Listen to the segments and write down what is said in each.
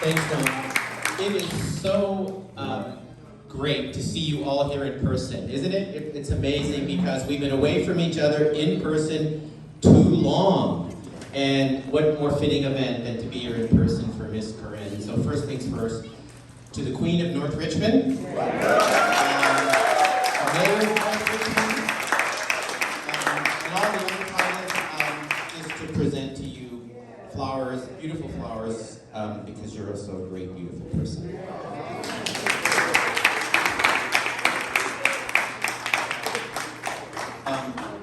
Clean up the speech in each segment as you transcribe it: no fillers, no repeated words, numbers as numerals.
Thanks, Tom. It is so great to see you all here in person, isn't it? It's amazing because we've been away from each other in person too long. And what more fitting event than to be here in person for Miss Corrine. So first things first, to the Queen of North Richmond, Mayor of North Richmond, and all the other colleagues, just to present to you flowers, beautiful flowers, because you're also a great, beautiful person.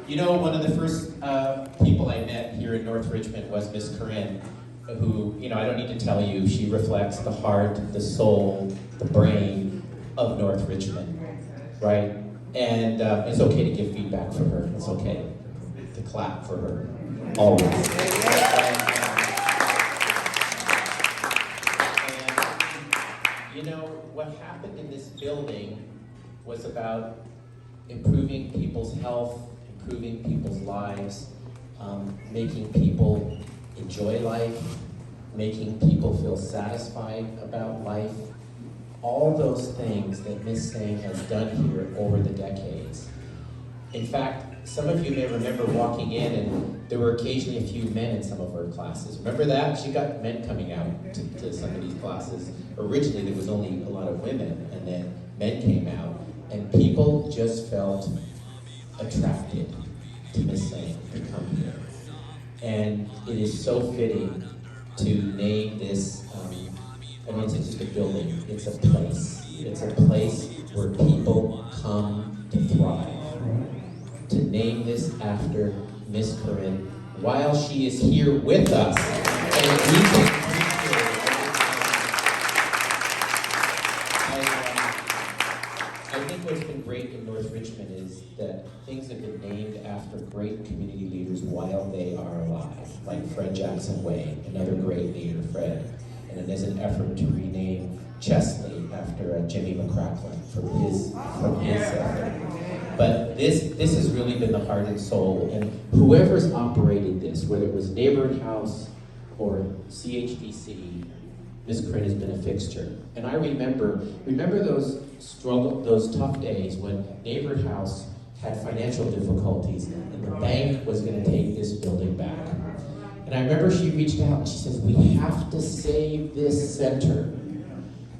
You know, one of the first people I met here in North Richmond was Miss Corrine, who, you know, I don't need to tell you, she reflects the heart, the soul, the brain of North Richmond, right? And it's okay to give feedback for her. It's okay to clap for her, always. And you know, what happened in this building was about improving people's health, improving people's lives, making people enjoy life, making people feel satisfied about life. All those things that Miss Sain has done here over the decades. In fact, some of you may remember walking in and there were occasionally a few men in some of her classes. Remember that? She got men coming out to some of these classes. Originally there was only a lot of women, and then men came out, and people just felt attracted to Miss Sain to come here. And it is so fitting to name this, I mean, it's just a building, it's a place. It's a place where people come to thrive. To name this after Miss Corrine while she is here with us. And we can appreciate it. I think what's been great in North Richmond is that things have been named after great community leaders while they are alive, like Fred Jackson Way, another great leader, Fred. And then there's an effort to rename Chesley after Jimmy McCracklin from his effort. But this has really been the heart and soul, and whoever's operated this, whether it was Neighborhood House or CHDC, Miss Corrine has been a fixture. And I remember those tough days when Neighborhood House had financial difficulties and the bank was going to take this building back. And I remember she reached out and she says, we have to save this center.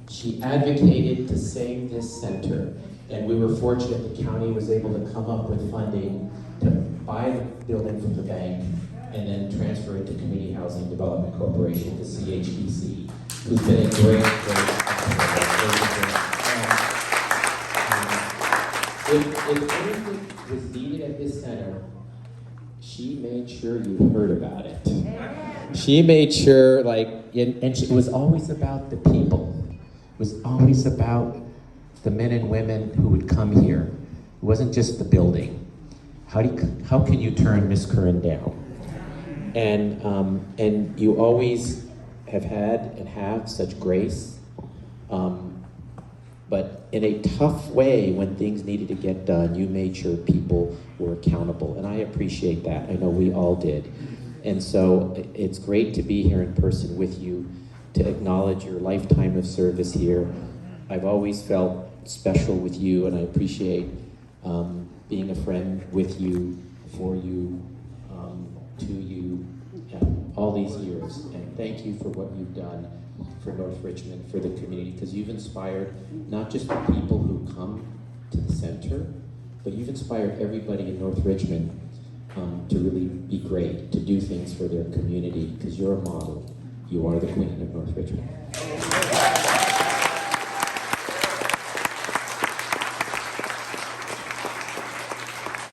She advocated to save this center. And we were fortunate the county was able to come up with funding to buy the building from the bank and then transfer it to Community Housing Development Corporation, the CHDC, who's been a great if anything was needed at this center, she made sure you heard about it. She made sure, it was always about the people. It was always about the men and women who would come here. It wasn't just the building. How can you turn Miss Corrine down? And you always have had and have such grace, but in a tough way, when things needed to get done, you made sure people were accountable, and I appreciate that. I know we all did. And so it's great to be here in person with you, to acknowledge your lifetime of service here. I've always felt special with you, and I appreciate being a friend with you, for you, to you, all these years. And thank you for what you've done for North Richmond, for the community, because you've inspired not just the people who come to the center, but you've inspired everybody in North Richmond to really be great, to do things for their community, because you're a model. You are the Queen of North Richmond.